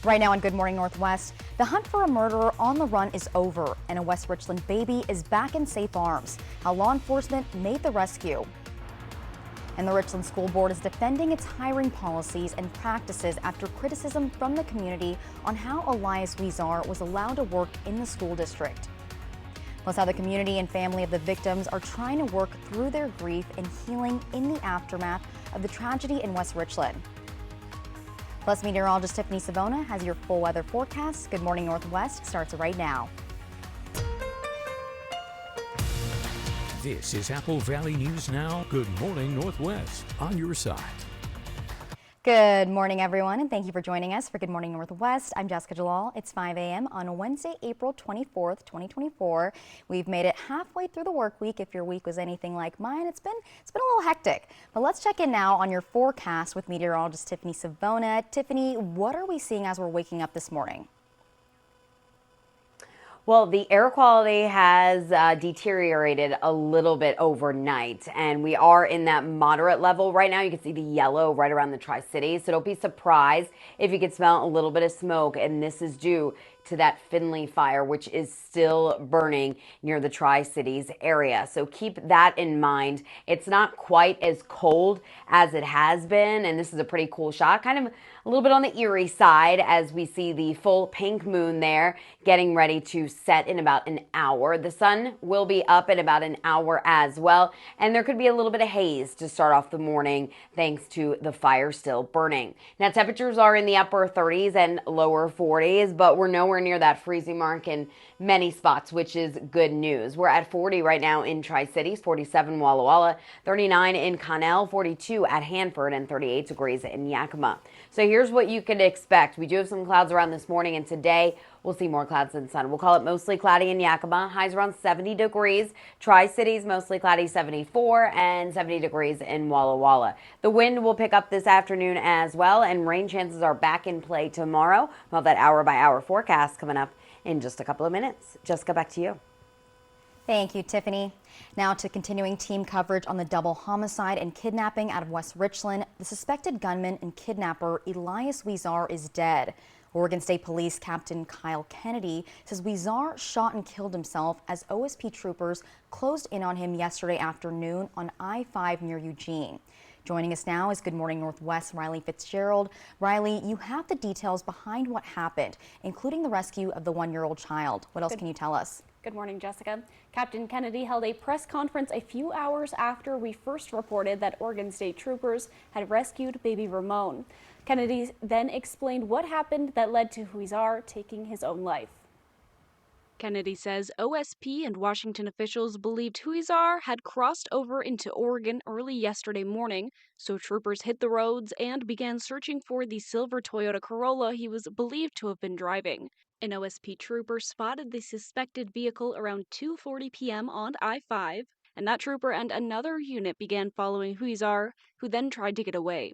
Right now on Good Morning Northwest, the hunt for a murderer on the run is over, and a West Richland baby is back in safe arms. How law enforcement made the rescue. And the Richland School Board is defending its hiring policies and practices after criticism from the community on how Elias Huizar was allowed to work in the school district. Plus, how the community and family of the victims are trying to work through their grief and healing in the aftermath of the tragedy in West Richland. Plus, meteorologist Tiffany Savona has your full weather forecast. Good Morning Northwest starts right now. This is Apple Valley News Now. Good Morning Northwest on your side. Good morning, everyone, and thank you for joining us for Good Morning Northwest. I'm Jessica Jalal. It's 5 a.m. on Wednesday, April 24th, 2024. We've made it halfway through the work week. If your week was anything like mine, it's been a little hectic. But let's check in now on your forecast with meteorologist Tiffany Savona. Tiffany, what are we seeing as we're waking up this morning? Well, the air quality has deteriorated a little bit overnight, and we are in that moderate level right now. You can see the yellow right around the Tri-Cities, so don't be surprised if you can smell a little bit of smoke, and this is due to that Finley fire, which is still burning near the Tri-Cities area. So keep that in mind. It's not quite as cold as it has been, and this is a pretty cool shot, kind of a little bit on the eerie side as we see the full pink moon there getting ready to set in about an hour. The sun will be up in about an hour as well, and there could be a little bit of haze to start off the morning thanks to the fire still burning. Now, temperatures are in the upper 30s and lower 40s, but we're nowhere near that freezing mark in many spots, which is good news. We're at 40 right now in Tri-Cities, 47 Walla Walla, 39 in Connell, 42 at Hanford, and 38 degrees in Yakima. So here's what you can expect. We do have some clouds around this morning, and today we'll see more clouds and sun. We'll call it mostly cloudy in Yakima. Highs around 70 degrees. Tri-Cities mostly cloudy, 74, and 70 degrees in Walla Walla. The wind will pick up this afternoon as well, and rain chances are back in play tomorrow. We'll have that hour-by-hour forecast coming up in just a couple of minutes. Jessica, back to you. Thank you, Tiffany. Now to continuing team coverage on the double homicide and kidnapping out of West Richland. The suspected gunman and kidnapper, Elias Huizar, is dead. Oregon State Police Captain Kyle Kennedy says Huizar shot and killed himself as OSP troopers closed in on him yesterday afternoon on I-5 near Eugene. Joining us now is Good Morning Northwest Riley Fitzgerald. Riley, you have the details behind what happened, including the rescue of the one-year-old child. What else can you tell us? Good morning, Jessica. Captain Kennedy held a press conference a few hours after we first reported that Oregon State troopers had rescued baby Ramon. Kennedy then explained what happened that led to Huizar taking his own life. Kennedy says OSP and Washington officials believed Huizar had crossed over into Oregon early yesterday morning, so troopers hit the roads and began searching for the silver Toyota Corolla he was believed to have been driving. An OSP trooper spotted the suspected vehicle around 2:40 p.m. on I-5, and that trooper and another unit began following Huizar, who then tried to get away.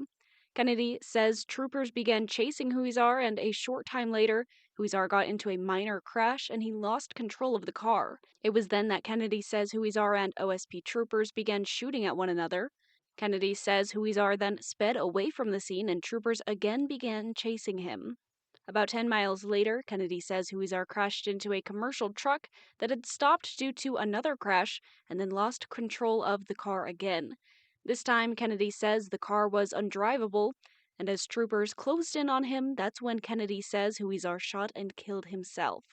Kennedy says troopers began chasing Huizar, and a short time later, Huizar got into a minor crash and he lost control of the car. It was then that Kennedy says Huizar and OSP troopers began shooting at one another. Kennedy says Huizar then sped away from the scene and troopers again began chasing him. About 10 miles later, Kennedy says Huizar crashed into a commercial truck that had stopped due to another crash and then lost control of the car again. This time, Kennedy says the car was undrivable, and as troopers closed in on him, that's when Kennedy says Huizar shot and killed himself.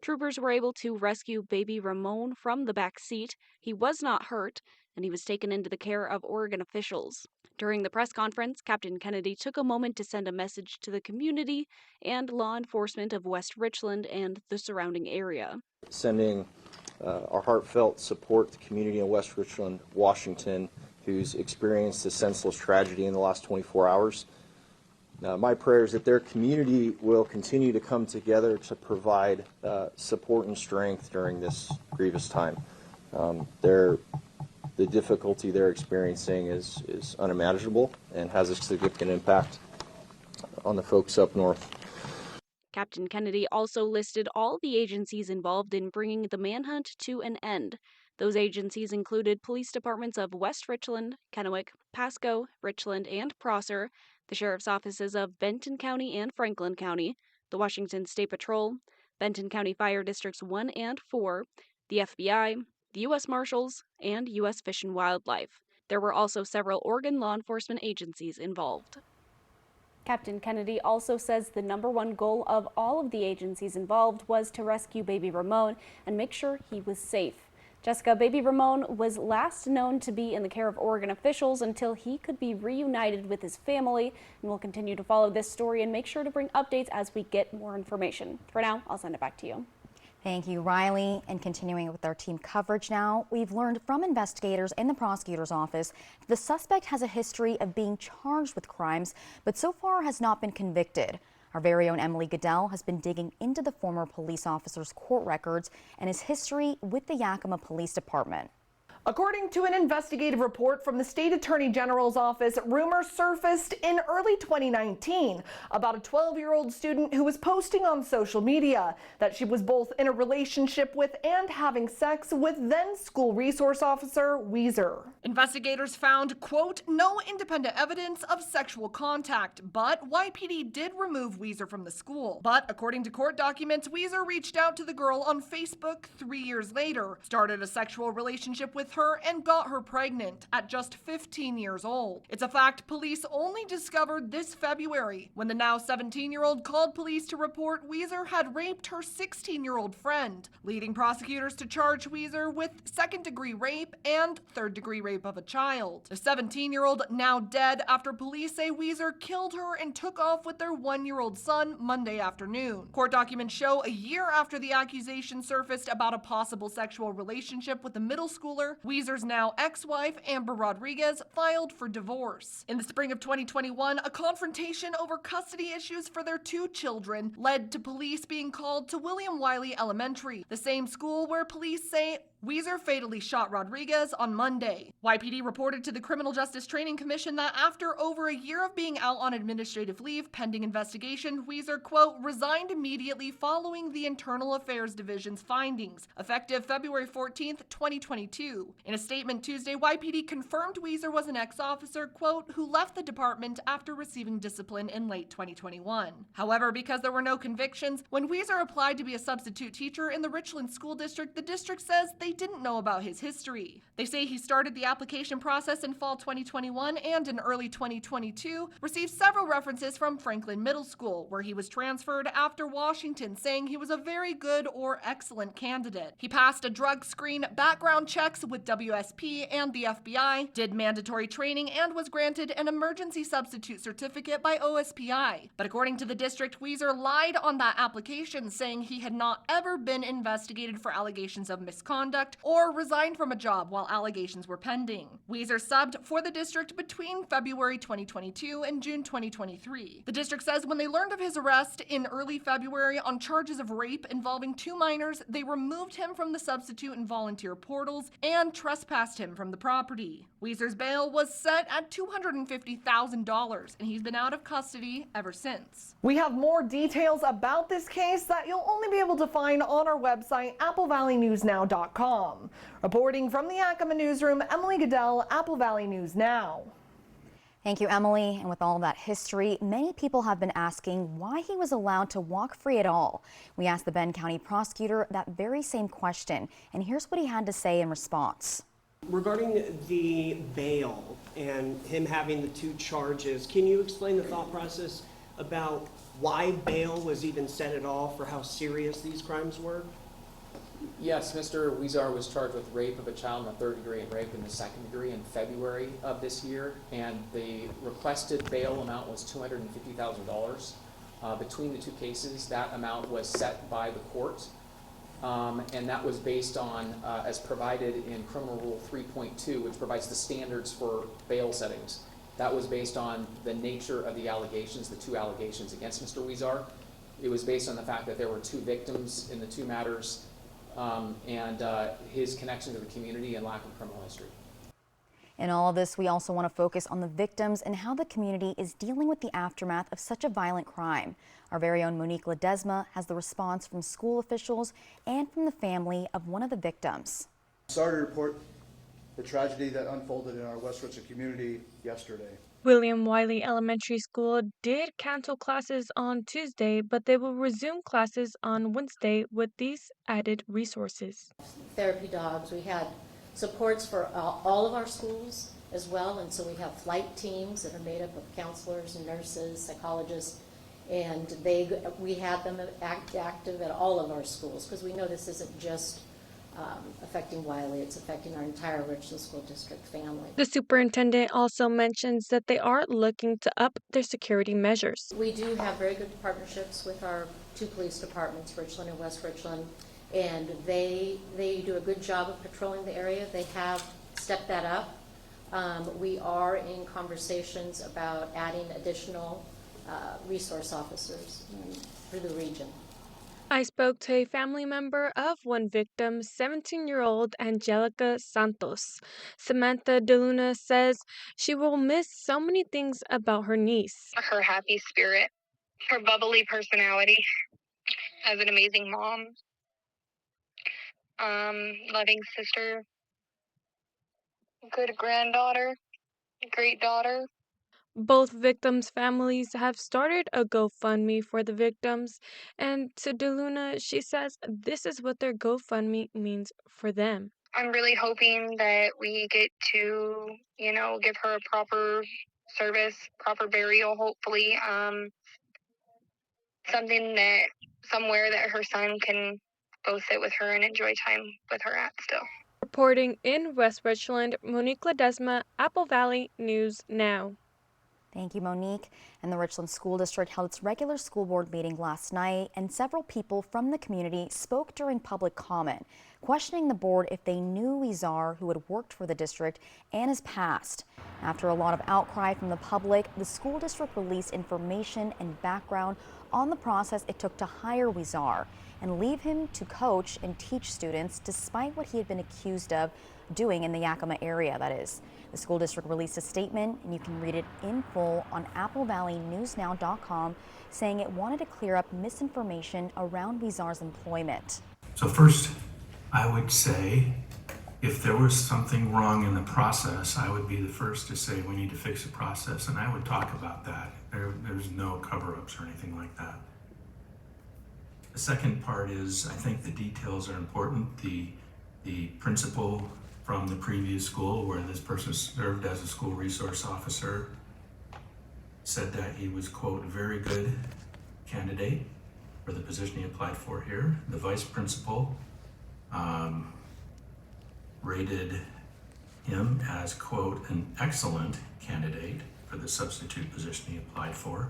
Troopers were able to rescue baby Ramon from the back seat. He was not hurt, and he was taken into the care of Oregon officials. During the press conference, Captain Kennedy took a moment to send a message to the community and law enforcement of West Richland and the surrounding area. Sending our heartfelt support to the community in West Richland, Washington, who's experienced a senseless tragedy in the last 24 hours. My prayer is that their community will continue to come together to provide support and strength during this grievous time. The difficulty they're experiencing is unimaginable and has a significant impact on the folks up north. Captain Kennedy also listed all the agencies involved in bringing the manhunt to an end. Those agencies included police departments of West Richland, Kennewick, Pasco, Richland, and Prosser, the sheriff's offices of Benton County and Franklin County, the Washington State Patrol, Benton County Fire Districts 1 and 4, the FBI, the U.S. Marshals, and U.S. Fish and Wildlife. There were also several Oregon law enforcement agencies involved. Captain Kennedy also says the #1 goal of all of the agencies involved was to rescue baby Ramon and make sure he was safe. Jessica, baby Ramon was last known to be in the care of Oregon officials until he could be reunited with his family, and we'll continue to follow this story and make sure to bring updates as we get more information. For now, I'll send it back to you. Thank you, Riley. And continuing with our team coverage now, we've learned from investigators in the prosecutor's office that the suspect has a history of being charged with crimes, but so far has not been convicted. Our very own Emily Goodell has been digging into the former police officer's court records and his history with the Yakima Police Department. According to an investigative report from the State Attorney General's office, rumors surfaced in early 2019 about a 12-year-old student who was posting on social media that she was both in a relationship with and having sex with then school resource officer Weezer. Investigators found, quote, no independent evidence of sexual contact, but YPD did remove Weezer from the school. But according to court documents, Weezer reached out to the girl on Facebook 3 years later, started a sexual relationship with her, and got her pregnant at just 15 years old. It's a fact police only discovered this February when the now 17-year-old called police to report Weezer had raped her 16-year-old friend, leading prosecutors to charge Weezer with second-degree rape and third-degree rape of a child. The 17-year-old now dead after police say Weezer killed her and took off with their 1-year-old son Monday afternoon. Court documents show a year after the accusation surfaced about a possible sexual relationship with the middle schooler, Weezer's now ex-wife, Amber Rodriguez, filed for divorce. In the spring of 2021, a confrontation over custody issues for their 2 children led to police being called to William Wiley Elementary, the same school where police say Weezer fatally shot Rodriguez on Monday. YPD reported to the Criminal Justice Training Commission that after over a year of being out on administrative leave pending investigation, Weezer, quote, resigned immediately following the Internal Affairs Division's findings, effective February 14th, 2022. In a statement Tuesday, YPD confirmed Weezer was an ex-officer, quote, who left the department after receiving discipline in late 2021. However, because there were no convictions, when Weezer applied to be a substitute teacher in the Richland School District, the district says they didn't know about his history. They say he started the application process in fall 2021 and in early 2022 received several references from Franklin Middle School, where he was transferred after Washington, saying he was a very good or excellent candidate. He passed a drug screen, background checks with WSP and the FBI, did mandatory training, and was granted an emergency substitute certificate by OSPI. But according to the district, Weezer lied on that application, saying he had not ever been investigated for allegations of misconduct or resigned from a job while allegations were pending. Weezer subbed for the district between February 2022 and June 2023. The district says when they learned of his arrest in early February on charges of rape involving 2 minors, they removed him from the substitute and volunteer portals and trespassed him from the property. Weezer's bail was set at $250,000, and he's been out of custody ever since. We have more details about this case that you'll only be able to find on our website, applevalleynewsnow.com. Reporting from the Yakima newsroom, Emily Goodell, Apple Valley News Now. Thank you, Emily. And with all that history, many people have been asking why he was allowed to walk free at all. We asked the Benton County prosecutor that very same question, and here's what he had to say in response. Regarding the bail and him having the 2 charges, can you explain the thought process about why bail was even set at all, for how serious these crimes were? Yes, Mr. Weezer was charged with rape of a child in the 3rd degree and rape in the 2nd degree in February of this year, and the requested bail amount was $250,000. Between the 2 cases, that amount was set by the court, and that was based on, as provided in Criminal Rule 3.2, which provides the standards for bail settings. That was based on the nature of the allegations, the 2 allegations against Mr. Weezer. It was based on the fact that there were 2 victims in the 2 matters, and his connection to the community and lack of criminal history. In all of this, we also want to focus on the victims and how the community is dealing with the aftermath of such a violent crime. Our very own Monique Ledesma has the response from school officials and from the family of one of the victims. Sorry to report the tragedy that unfolded in our West Richland community yesterday. William Wiley Elementary School did cancel classes on Tuesday, but they will resume classes on Wednesday with these added resources. Therapy dogs, we had supports for all of our schools as well, and so we have flight teams that are made up of counselors and nurses, psychologists, and we had them active at all of our schools because we know this isn't just affecting Wiley, it's affecting our entire Richland School District family. The superintendent also mentions that they are looking to up their security measures. We do have very good partnerships with our two police departments, Richland and West Richland, and they do a good job of patrolling the area. They have stepped that up. We are in conversations about adding additional resource officers through the region. I spoke to a family member of one victim, 17-year-old Angelica Santos. Samantha DeLuna says she will miss so many things about her niece. Her happy spirit, her bubbly personality as an amazing mom, loving sister, good granddaughter, great daughter. Both victims' families have started a GoFundMe for the victims, and to DeLuna, she says this is what their GoFundMe means for them. I'm really hoping that we get to, give her a proper service, proper burial, hopefully. Somewhere that her son can go sit with her and enjoy time with her at still. Reporting in West Richland, Monique Ledesma, Apple Valley News Now. Thank you, Monique. And the Richland School District held its regular school board meeting last night, and several people from the community spoke during public comment, questioning the board if they knew Wizar, who had worked for the district, and his past. After a lot of outcry from the public, the school district released information and background on the process it took to hire Wizar and leave him to coach and teach students despite what he had been accused of doing in the Yakima area, that is. The school district released a statement, and you can read it in full on applevalleynewsnow.com, saying it wanted to clear up misinformation around Wizar's employment. So first, I would say if there was something wrong in the process, I would be the first to say we need to fix the process, and I would talk about that. There's no cover-ups or anything like that. The second part is I think the details are important. The principal from the previous school where this person served as a school resource officer said that he was, quote, a very good candidate for the position he applied for here. The vice principal rated him as, quote, an excellent candidate for the substitute position he applied for.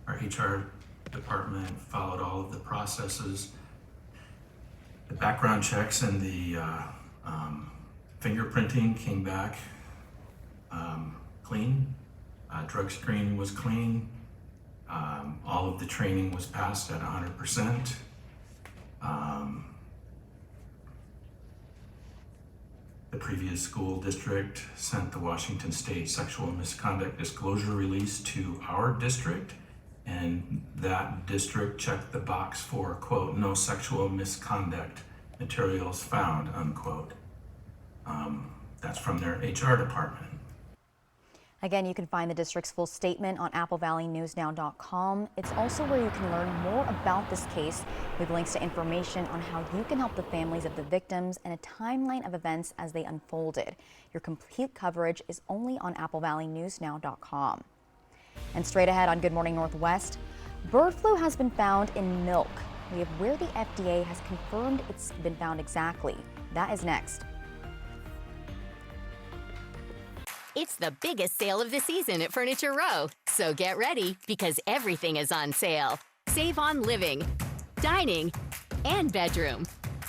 Our HR department followed all of the processes, the background checks and the fingerprinting came back clean. Drug screen was clean. All of the training was passed at 100%. The previous school district sent the Washington State Sexual Misconduct Disclosure Release to our district, and that district checked the box for, quote, no sexual misconduct materials found, unquote. That's from their HR department. Again, you can find the district's full statement on applevalleynewsnow.com. It's also where you can learn more about this case with links to information on how you can help the families of the victims and a timeline of events as they unfolded. Your complete coverage is only on applevalleynewsnow.com. And straight ahead on Good Morning Northwest, bird flu has been found in milk. We have where the FDA has confirmed it's been found exactly. That is next. It's the biggest sale of the season at Furniture Row. So get ready because everything is on sale. Save on living, dining, and bedroom.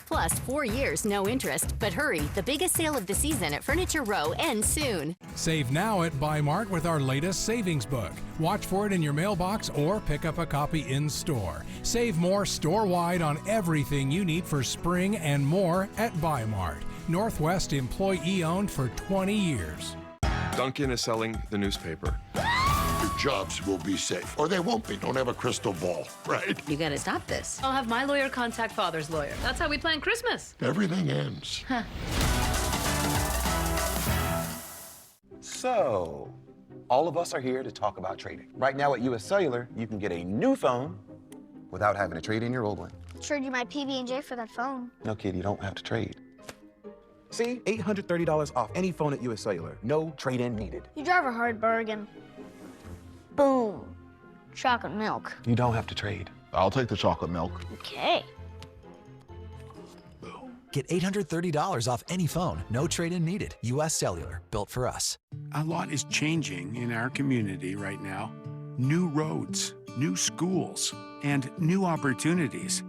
Plus 4 years, no interest. But hurry, the biggest sale of the season at Furniture Row ends soon. Save now at Buy Mart with our latest savings book. Watch for it in your mailbox or pick up a copy in store. Save more store-wide on everything you need for spring and more at Buy Mart. Northwest employee-owned for 20 years. Duncan is selling the newspaper. Your jobs will be safe, or they won't be. Don't have a crystal ball, right? You gotta stop this. I'll have my lawyer contact Father's lawyer. That's how we plan Christmas. Everything ends. Huh. So, All of us are here to talk about trading. Right now at US Cellular, you can get a new phone without having to trade in your old one. Trade you my PB&J for that phone. No, kid, you don't have to trade. See, $830 off any phone at US Cellular. No trade-in needed. You drive a hard bargain. Boom. Chocolate milk. You don't have to trade. I'll take the chocolate milk. Okay. Get $830 off any phone. No trade-in needed. US Cellular. Built for us. A lot is changing in our community right now. New roads, new schools, and new opportunities.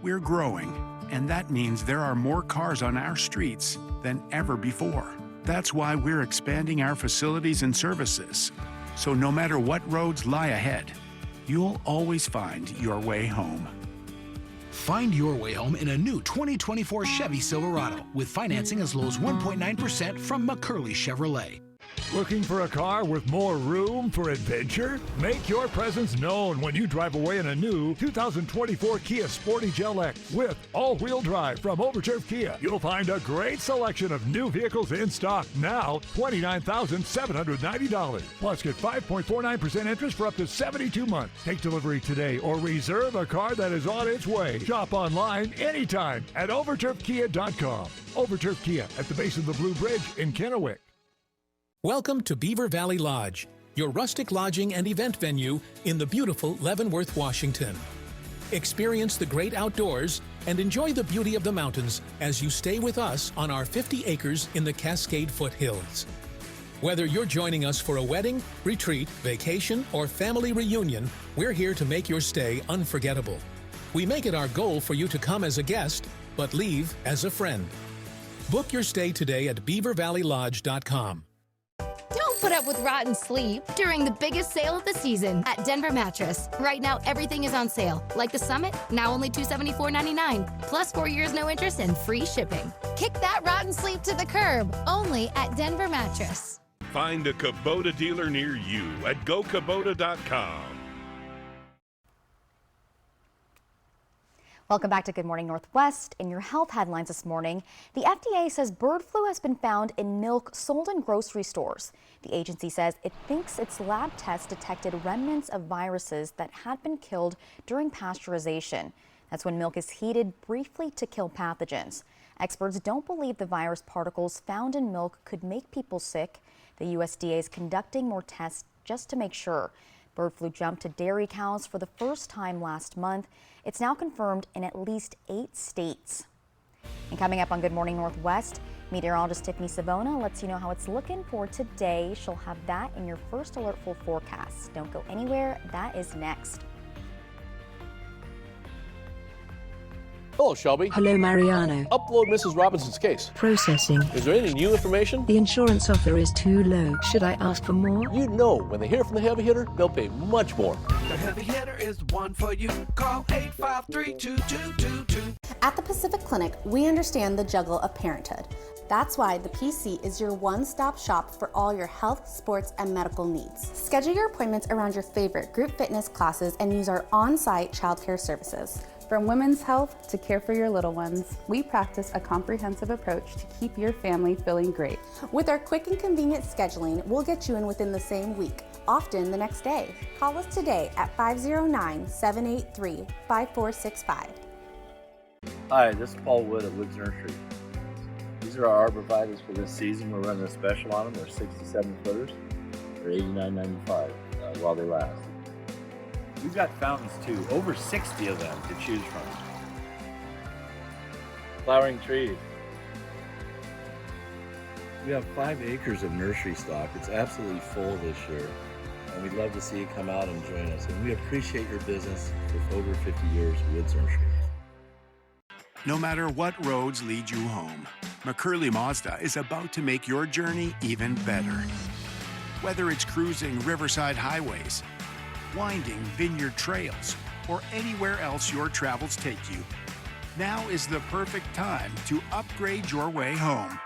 We're growing, and that means there are more cars on our streets than ever before. That's why we're expanding our facilities and services. So no matter what roads lie ahead, you'll always find your way home. Find your way home in a new 2024 Chevy Silverado with financing as low as 1.9% from McCurley Chevrolet. Looking for a car with more room for adventure? Make your presence known when you drive away in a new 2024 Kia Sportage LX with all-wheel drive from Overturf Kia. You'll find a great selection of new vehicles in stock now, $29,790. Plus, get 5.49% interest for up to 72 months. Take delivery today or reserve a car that is on its way. Shop online anytime at overturfkia.com. Overturf Kia at the base of the Blue Bridge in Kennewick. Welcome to Beaver Valley Lodge, your rustic lodging and event venue in the beautiful Leavenworth, Washington. Experience the great outdoors and enjoy the beauty of the mountains as you stay with us on our 50 acres in the Cascade Foothills. Whether you're joining us for a wedding, retreat, vacation, or family reunion, we're here to make your stay unforgettable. We make it our goal for you to come as a guest, but leave as a friend. Book your stay today at beavervalleylodge.com. Don't put up with rotten sleep during the biggest sale of the season at Denver Mattress. Right now, everything is on sale. Like the Summit, now only $274.99, plus 4 years no interest and free shipping. Kick that rotten sleep to the curb, only at Denver Mattress. Find a Kubota dealer near you at gokubota.com. Welcome back to Good Morning Northwest. In your health headlines this morning, the FDA says bird flu has been found in milk sold in grocery stores. The agency says it thinks its lab tests detected remnants of viruses that had been killed during pasteurization. That's when milk is heated briefly to kill pathogens. Experts don't believe the virus particles found in milk could make people sick. The USDA is conducting more tests just to make sure. Bird flu jumped to dairy cows for the first time last month. It's now confirmed in at least 8 states. And coming up on Good Morning Northwest, meteorologist Tiffany Savona lets you know how it's looking for today. She'll have that in your first alert full forecast. Don't go anywhere. That is next. Hello, Shelby. Hello, Mariano. Upload Mrs. Robinson's case. Processing. Is there any new information? The insurance offer is too low. Should I ask for more? You know, when they hear from the heavy hitter, they'll pay much more. The heavy hitter is the one for you. Call 853-2222. At the Pacific Clinic, we understand the juggle of parenthood. That's why the PC is your one-stop shop for all your health, sports, and medical needs. Schedule your appointments around your favorite group fitness classes and use our on-site childcare services. From women's health to care for your little ones, we practice a comprehensive approach to keep your family feeling great. With our quick and convenient scheduling, we'll get you in within the same week, often the next day. Call us today at 509-783-5465. Hi, this is Paul Wood at Woods Nursery. These are our arborvitaes for this season. We're running a special on them. They're 67 footers. They're $89.95 while they last. We've got fountains too, over 60 of them to choose from. Flowering trees. We have 5 acres of nursery stock. It's absolutely full this year, and we'd love to see you come out and join us. And we appreciate your business with over 50 years of Woods Nursery. No matter what roads lead you home, McCurley Mazda is about to make your journey even better. Whether it's cruising riverside highways, winding vineyard trails, or anywhere else your travels take you, now is the perfect time to upgrade your way home.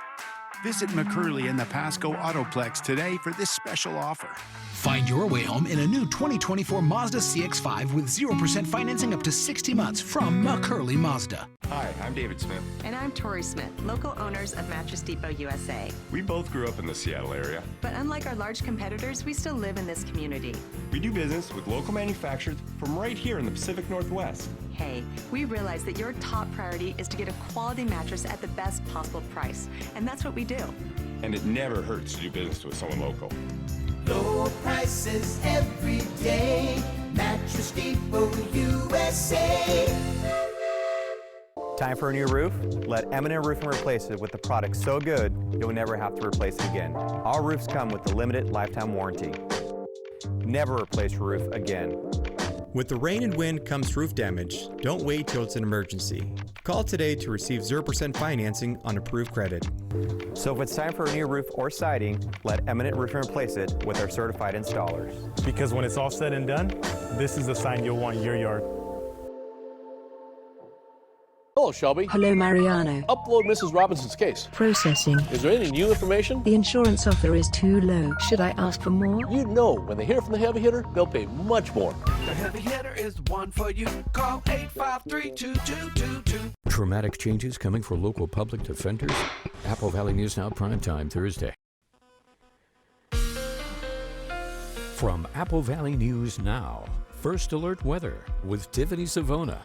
Visit McCurley in the Pasco Autoplex today for this special offer. Find your way home in a new 2024 Mazda CX-5 with 0% financing up to 60 months from McCurley Mazda. Hi, I'm David Smith. And I'm Tori Smith, local owners of Mattress Depot USA. We both grew up in the Seattle area. But unlike our large competitors, we still live in this community. We do business with local manufacturers from right here in the Pacific Northwest. Hey, we realize that your top priority is to get a quality mattress at the best possible price. And that's what we do. And it never hurts to do business with someone local. Low prices every day. Mattress Depot USA. Time for a new roof? Let M&M Roofing replace it with a product so good you'll never have to replace it again. Our roofs come with a limited lifetime warranty. Never replace your roof again. With the rain and wind comes roof damage. Don't wait till it's an emergency. Call today to receive 0% financing on approved credit. So if it's time for a new roof or siding, let M&M Roofing replace it with our certified installers. Because when it's all said and done, this is the sign you'll want in your yard. Hello, Shelby. Hello, Mariano. Upload Mrs. Robinson's case. Processing. Is there any new information? The insurance offer is too low. Should I ask for more? You know, when they hear from the heavy hitter, they'll pay much more. The heavy hitter is the one for you. Call 853-2222. Traumatic changes coming for local public defenders? Apple Valley News Now primetime Thursday. From Apple Valley News Now, First Alert Weather with Tiffany Savona.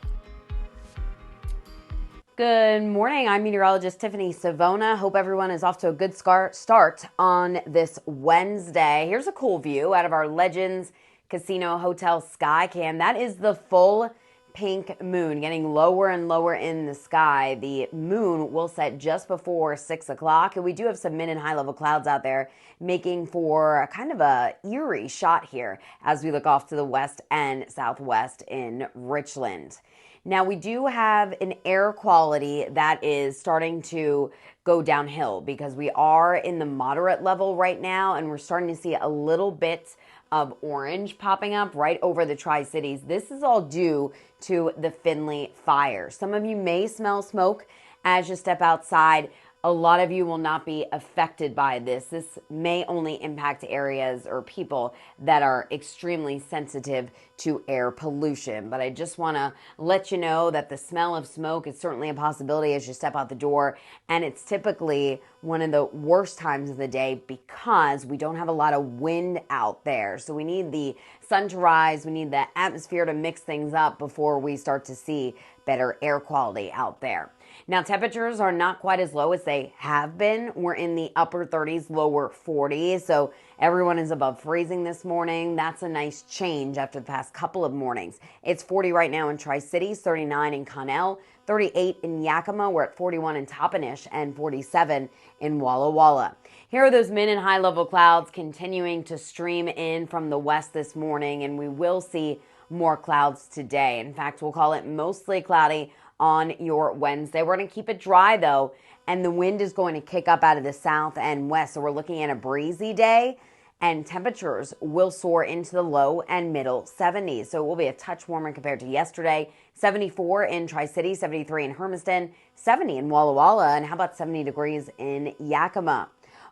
Good morning. I'm meteorologist Tiffany Savona. Hope everyone is off to a good start on this Wednesday. Here's a cool view out of our Legends Casino Hotel sky cam. That is the full pink moon getting lower and lower in the sky. The moon will set just before 6 o'clock, and we do have some mid and high level clouds out there making for a kind of a eerie shot here as we look off to the west and southwest in Richland. Now, we do have an air quality that is starting to go downhill because we are in the moderate level right now, and we're starting to see a little bit of orange popping up right over the Tri-Cities. This is all due to the Finley fire. Some of you may smell smoke as you step outside. A lot of you will not be affected by this. This may only impact areas or people that are extremely sensitive to air pollution. But I just want to let you know that the smell of smoke is certainly a possibility as you step out the door. And it's typically one of the worst times of the day because we don't have a lot of wind out there. So we need the sun to rise. We need the atmosphere to mix things up before we start to see better air quality out there. Now, temperatures are not quite as low as they have been. We're in the upper 30s, lower 40s, so everyone is above freezing this morning. That's a nice change after the past couple of mornings. It's 40 right now in Tri-Cities, 39 in Connell, 38 in Yakima. We're at 41 in Toppenish and 47 in Walla Walla. Here are those mid and high level clouds continuing to stream in from the west this morning, and we will see more clouds today. In fact, we'll call it mostly cloudy on your Wednesday. We're going to keep it dry though, and the wind is going to kick up out of the south and west. So we're looking at a breezy day, and temperatures will soar into the low and middle 70s. So it will be a touch warmer compared to yesterday. 74 in Tri-City, 73 in Hermiston, 70 in Walla Walla, and how about 70 degrees in Yakima?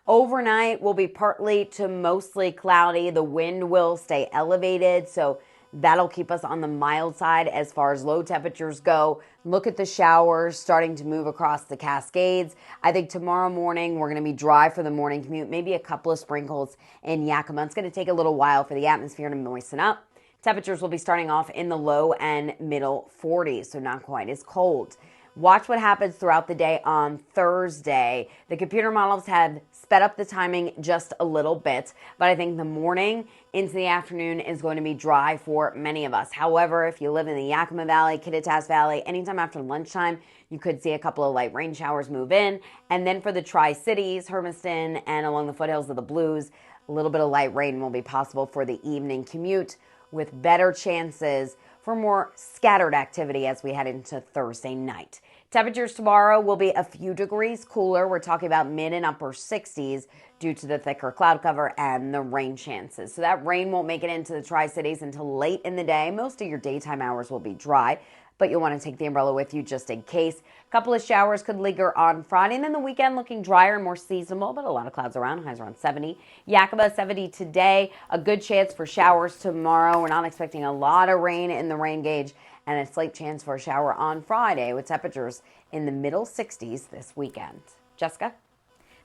Overnight will be partly to mostly cloudy. The wind will stay elevated, so that'll keep us on the mild side as far as low temperatures go. Look at the showers starting to move across the Cascades. I think tomorrow morning we're going to be dry for the morning commute, maybe a couple of sprinkles in Yakima. It's going to take a little while for the atmosphere to moisten up. Temperatures will be starting off in the low and middle 40s, so not quite as cold. Watch what happens throughout the day on Thursday. The computer models have sped up the timing just a little bit, but I think the morning into the afternoon is going to be dry for many of us. However, if you live in the Yakima Valley, Kittitas Valley, anytime after lunchtime, you could see a couple of light rain showers move in. And then for the Tri-Cities, Hermiston, and along the foothills of the Blues, a little bit of light rain will be possible for the evening commute, with better chances for more scattered activity as we head into Thursday night. Temperatures tomorrow will be a few degrees cooler. We're talking about mid and upper 60s due to the thicker cloud cover and the rain chances. So that rain won't make it into the Tri-Cities until late in the day. Most of your daytime hours will be dry. but you'll want to take the umbrella with you just in case. A couple of showers could linger on Friday, and then the weekend looking drier and more seasonal, but a lot of clouds around. Highs around 70. Yakima 70 today. A good chance for showers tomorrow. We're not expecting a lot of rain in the rain gauge, and a slight chance for a shower on Friday with temperatures in the middle 60s this weekend. Jessica?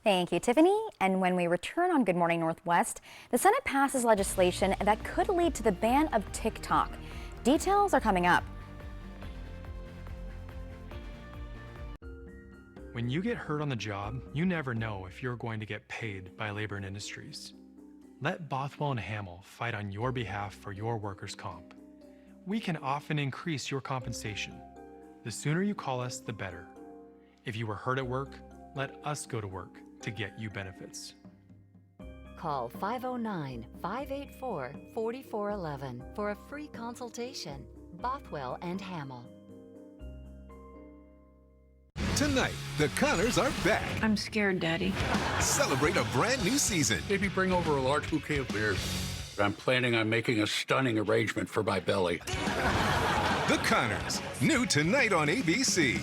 Thank you, Tiffany. And when we return on Good Morning Northwest, the Senate passes legislation that could lead to the ban of TikTok. Details are coming up. When you get hurt on the job, you never know if you're going to get paid by Labor and Industries. Let Bothwell and Hamill fight on your behalf for your workers' comp. We can often increase your compensation. The sooner you call us, the better. If you were hurt at work, let us go to work to get you benefits. Call 509-584-4411 for a free consultation. Bothwell and Hamill. Tonight, the Connors are back. I'm scared, Daddy. Celebrate a brand new season. Maybe bring over a large bouquet of beers. I'm planning on making a stunning arrangement for my belly. The Connors, new tonight on ABC.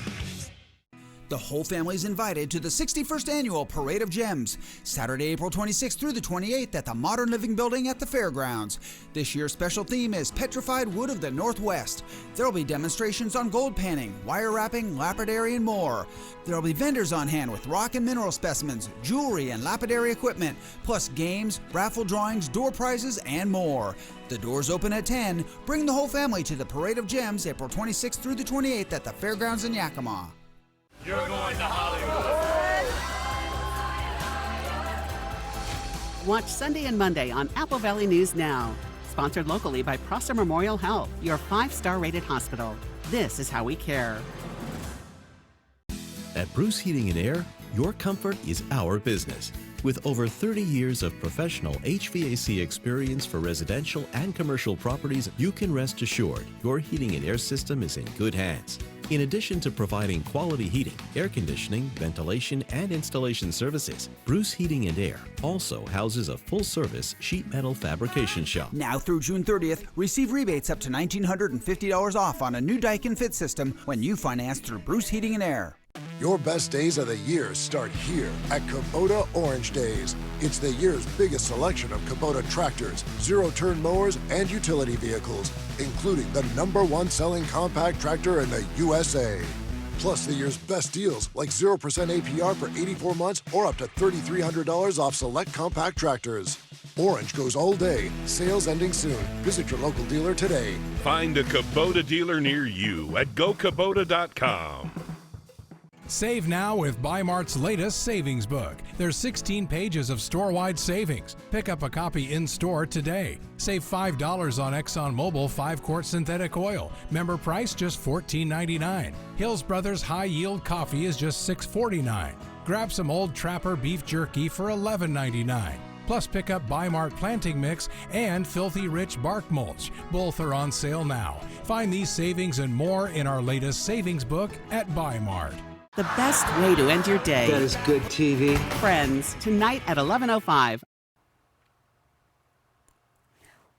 The whole family is invited to the 61st Annual Parade of Gems, Saturday, April 26th through the 28th at the Modern Living Building at the Fairgrounds. This year's special theme is Petrified Wood of the Northwest. There will be demonstrations on gold panning, wire wrapping, lapidary, and more. There will be vendors on hand with rock and mineral specimens, jewelry, and lapidary equipment, plus games, raffle drawings, door prizes, and more. The doors open at 10. Bring the whole family to the Parade of Gems, April 26th through the 28th at the Fairgrounds in Yakima. You're going to Hollywood. Watch Sunday and Monday on Apple Valley News Now. Sponsored locally by Prosser Memorial Health, your 5-star rated hospital. This is how we care. At Bruce Heating and Air, your comfort is our business. With over 30 years of professional HVAC experience for residential and commercial properties, you can rest assured your heating and air system is in good hands. In addition to providing quality heating, air conditioning, ventilation, and installation services, Bruce Heating and Air also houses a full-service sheet metal fabrication shop. Now through June 30th, receive rebates up to $1,950 off on a new Daikin Fit system when you finance through Bruce Heating and Air. Your best days of the year start here at Kubota Orange Days. It's the year's biggest selection of Kubota tractors, zero-turn mowers, and utility vehicles, including the #1 selling compact tractor in the USA. Plus the year's best deals like 0% APR for 84 months or up to $3,300 off select compact tractors. Orange goes all day. Sales ending soon. Visit your local dealer today. Find a Kubota dealer near you at GoKubota.com. Save now with Bi-Mart's latest savings book. There's 16 pages of store-wide savings. Pick up a copy in-store today. Save $5 on ExxonMobil 5-quart synthetic oil. Member price just $14.99. Hills Brothers High-Yield Coffee is just $6.49. Grab some Old Trapper beef jerky for $11.99. Plus pick up Bi-Mart planting mix and Filthy Rich bark mulch. Both are on sale now. Find these savings and more in our latest savings book at Bi-Mart. The best way to end your day. That is good TV. Friends, tonight at 11:05.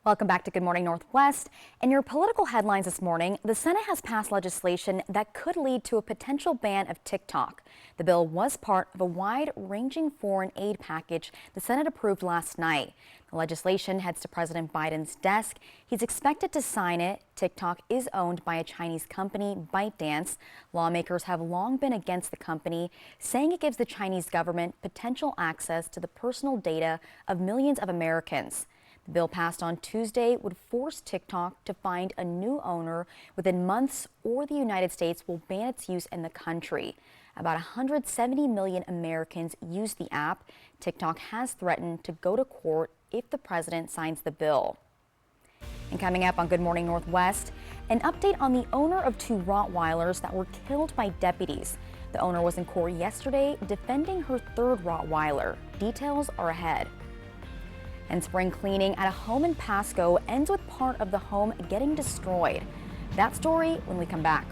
Welcome back to Good Morning Northwest. In your political headlines this morning, the Senate has passed legislation that could lead to a potential ban of TikTok. The bill was part of a wide-ranging foreign aid package the Senate approved last night. The legislation heads to President Biden's desk. He's expected to sign it. TikTok is owned by a Chinese company, ByteDance. Lawmakers have long been against the company, saying it gives the Chinese government potential access to the personal data of millions of Americans. The bill passed on Tuesday would force TikTok to find a new owner within months, or the United States will ban its use in the country. About 170 million Americans use the app. TikTok has threatened to go to court if the president signs the bill. And coming up on Good Morning Northwest, an update on the owner of 2 Rottweilers that were killed by deputies. The owner was in court yesterday defending her 3rd Rottweiler. Details are ahead. And spring cleaning at a home in Pasco ends with part of the home getting destroyed. That story when we come back.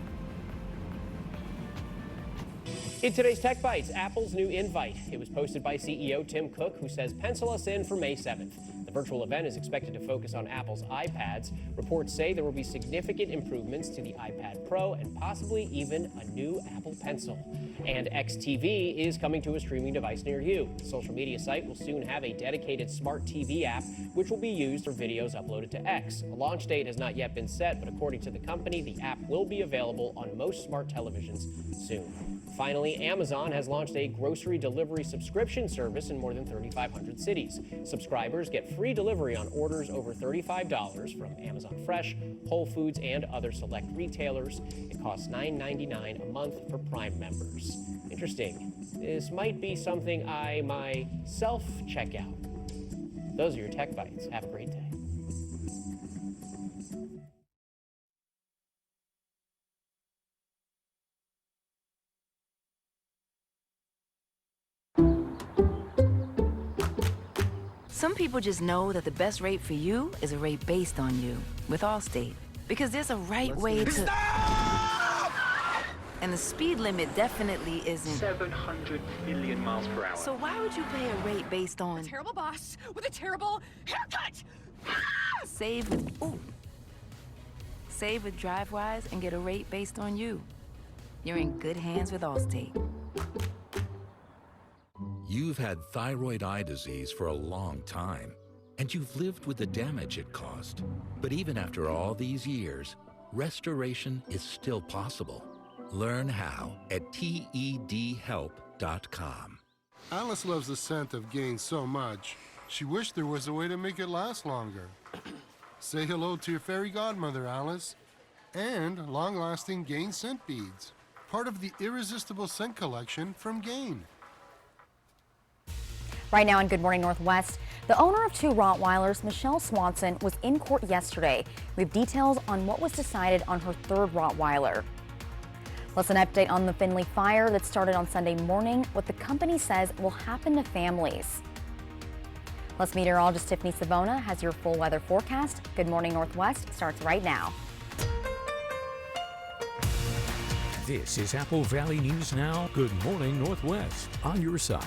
In today's Tech Bites, Apple's new invite. It was posted by CEO Tim Cook, who says pencil us in for May 7th. The virtual event is expected to focus on Apple's iPads. Reports say there will be significant improvements to the iPad Pro and possibly even a new Apple Pencil. And XTV is coming to a streaming device near you. The social media site will soon have a dedicated smart TV app, which will be used for videos uploaded to X. A launch date has not yet been set, but according to the company, the app will be available on most smart televisions soon. Finally, Amazon has launched a grocery delivery subscription service in more than 3,500 cities. Subscribers get free delivery on orders over $35 from Amazon Fresh, Whole Foods, and other select retailers. It costs $9.99 a month for Prime members. Interesting. This might be something I myself check out. Those are your Tech Bites. Have a great day. Some people just know that the best rate for you is a rate based on you with Allstate. Because there's a right way to... Stop! And the speed limit definitely isn't... 700 million miles per hour. So why would you pay a rate based on... A terrible boss with a terrible haircut! Save with... Ooh. Save with DriveWise and get a rate based on you. You're in good hands with Allstate. You've had thyroid eye disease for a long time, and you've lived with the damage it caused. But even after all these years, restoration is still possible. Learn how at TEDhelp.com. Alice loves the scent of Gain so much, she wished there was a way to make it last longer. Say hello to your fairy godmother, Alice, and long-lasting Gain scent beads, part of the irresistible scent collection from Gain. Right now in Good Morning Northwest, the owner of 2 Rottweilers, Michelle Swanson, was in court yesterday. We have details on what was decided on her 3rd Rottweiler. Plus an update on the Findlay fire that started on Sunday morning, what the company says will happen to families. Plus meteorologist Tiffany Savona has your full weather forecast. Good Morning Northwest starts right now. This is Apple Valley News Now. Good Morning Northwest on your side.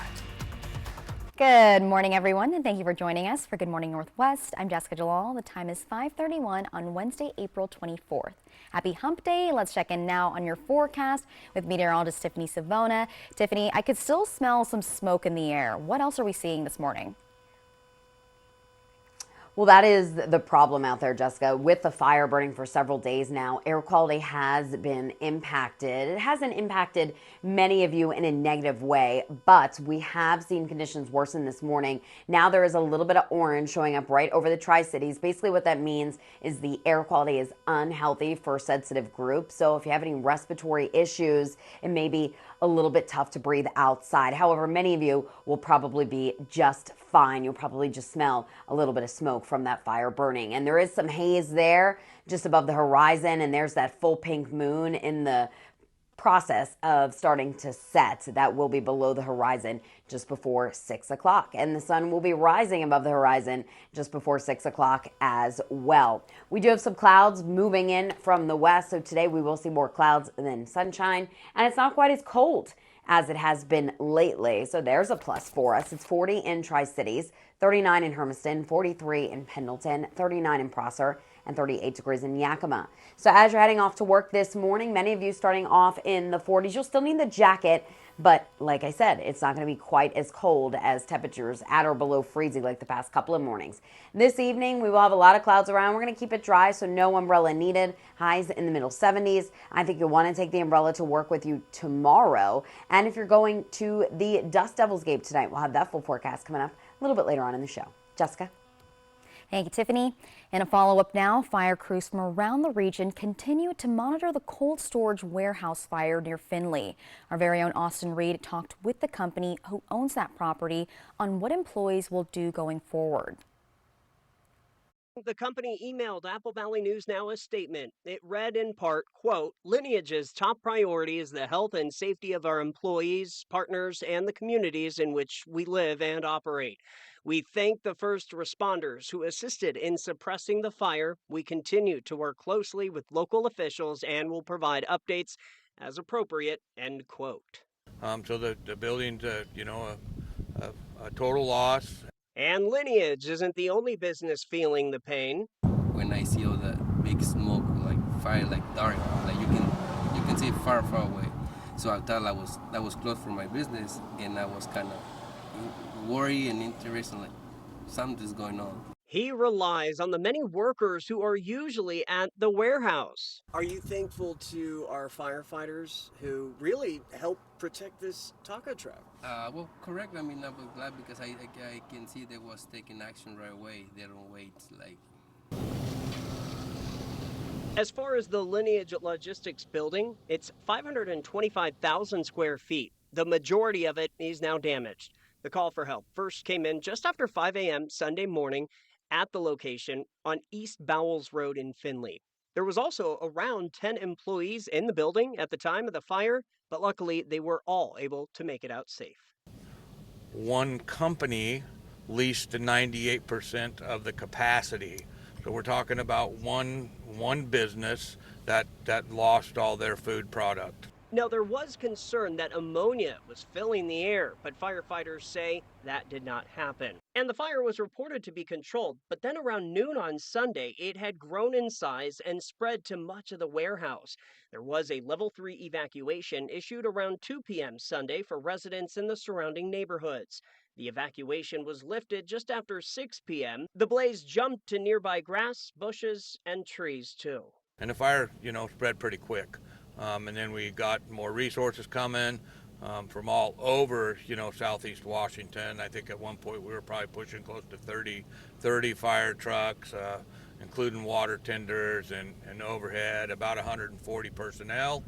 Good morning, everyone, and thank you for joining us for Good Morning Northwest. I'm Jessica Jalal. The time is 5:31 on Wednesday, April 24th. Happy Hump Day. Let's check in now on your forecast with meteorologist Tiffany Savona. Tiffany, I could still smell some smoke in the air. What else are we seeing this morning? Well, that is the problem out there, Jessica. With the fire burning for several days now, air quality has been impacted. It hasn't impacted many of you in a negative way, but we have seen conditions worsen this morning. Now there is a little bit of orange showing up right over the Tri-Cities. Basically what that means is the air quality is unhealthy for sensitive groups. So if you have any respiratory issues, it may be a little bit tough to breathe outside. However, many of you will probably be just fine. You'll probably just smell a little bit of smoke from that fire burning. And there is some haze there just above the horizon, and there's that full pink moon in the process of starting to set. That will be below the horizon just before 6 o'clock. And the sun will be rising above the horizon just before 6 o'clock as well. We do have some clouds moving in from the west, so today we will see more clouds than sunshine, and it's not quite as cold as it has been lately. So there's a plus for us. It's 40 in Tri-Cities, 39 in Hermiston, 43 in Pendleton, 39 in Prosser, and 38 degrees in Yakima. So as you're heading off to work this morning, many of you starting off in the 40s, you'll still need the jacket, but like I said, it's not going to be quite as cold as temperatures at or below freezing like the past couple of mornings. This evening, we will have a lot of clouds around. We're going to keep it dry, so no umbrella needed. Highs in the middle 70s. I think you'll want to take the umbrella to work with you tomorrow. And if you're going to the Dust Devils game tonight, we'll have that full forecast coming up a little bit later on in the show. Jessica? Thank you, Tiffany. In a follow-up now, fire crews from around the region continue to monitor the cold storage warehouse fire near Findlay. Our very own Austin Reed talked with the company who owns that property on what employees will do going forward. The company emailed Apple Valley News Now a statement. It read in part, quote, "Lineage's top priority is the health and safety of our employees, partners, and the communities in which we live and operate. We thank the first responders who assisted in suppressing the fire. We continue to work closely with local officials and will provide updates as appropriate," end quote. So the building's, a total loss. And Lineage isn't the only business feeling the pain. When I see all that big smoke, like fire, like dark, like you can see far away. So I thought that was close for my business, and I was kind of worried and interested, like something's going on. He relies on the many workers who are usually at the warehouse. Are you thankful to our firefighters who really help protect this taco truck? Well, correct. I mean, I was glad because I can see they was taking action right away. They don't wait, like. As far as the Lineage Logistics building, it's 525,000 square feet. The majority of it is now damaged. The call for help first came in just after 5 a.m. Sunday morning at the location on East Bowles Road in Findlay. There was also around 10 employees in the building at the time of the fire, but luckily they were all able to make it out safe. One company leased 98% of the capacity. So we're talking about one business that lost all their food product. Now, there was concern that ammonia was filling the air, but firefighters say that did not happen. And the fire was reported to be controlled, but then around noon on Sunday, it had grown in size and spread to much of the warehouse. There was a level 3 evacuation issued around 2 p.m. Sunday for residents in the surrounding neighborhoods. The evacuation was lifted just after 6 p.m. The blaze jumped to nearby grass, bushes, and trees, too. And the fire, spread pretty quick. And then we got more resources coming from all over, southeast Washington. I think at one point we were probably pushing close to 30 fire trucks, including water tenders and overhead, about 140 personnel.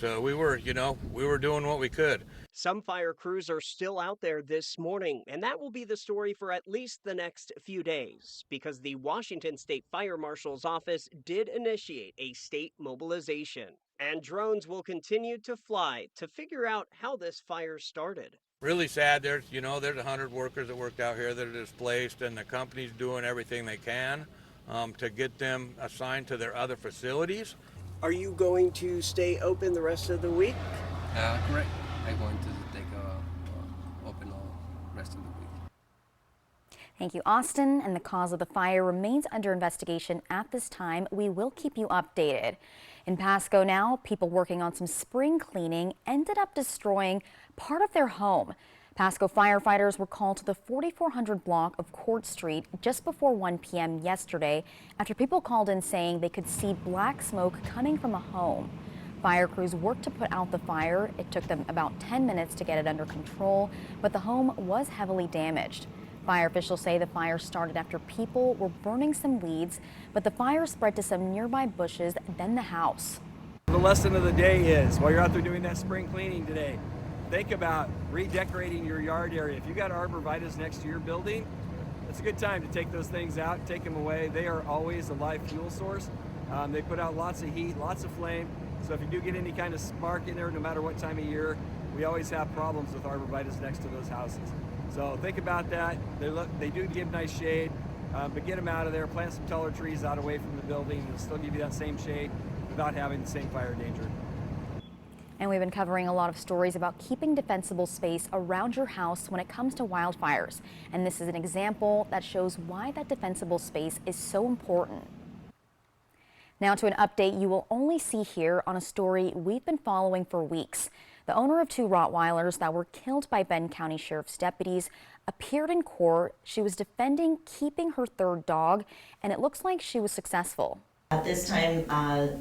So we were doing what we could. Some fire crews are still out there this morning, and that will be the story for at least the next few days, because the Washington State Fire Marshal's office did initiate a state mobilization, and drones will continue to fly to figure out how this fire started. Really sad. There's 100 workers that worked out here that are displaced, and the company's doing everything they can to get them assigned to their other facilities. Are you going to stay open the rest of the week? Correct. I'm going to take open all rest of the week. Thank you, Austin. And the cause of the fire remains under investigation at this time. We will keep you updated. In Pasco now, people working on some spring cleaning ended up destroying part of their home. Pasco firefighters were called to the 4400 block of Court Street just before 1 p.m. yesterday after people called in saying they could see black smoke coming from a home. Fire crews worked to put out the fire. It took them about 10 minutes to get it under control, but the home was heavily damaged. Fire officials say the fire started after people were burning some weeds, but the fire spread to some nearby bushes, then the house. The lesson of the day is, while you're out there doing that spring cleaning today, think about redecorating your yard area. If you got arborvitaes next to your building, it's a good time to take those things out, take them away. They are always a live fuel source. They put out lots of heat, lots of flame. So if you do get any kind of spark in there, no matter what time of year, we always have problems with arborvitaes next to those houses. So think about that. They do give nice shade, but get them out of there. Plant some taller trees out away from the building. It'll still give you that same shade without having the same fire danger. And we've been covering a lot of stories about keeping defensible space around your house when it comes to wildfires. And this is an example that shows why that defensible space is so important. Now to an update you will only see here on a story we've been following for weeks. The owner of 2 Rottweilers that were killed by Benton County Sheriff's deputies appeared in court. She was defending keeping her 3rd dog, and it looks like she was successful. At this time,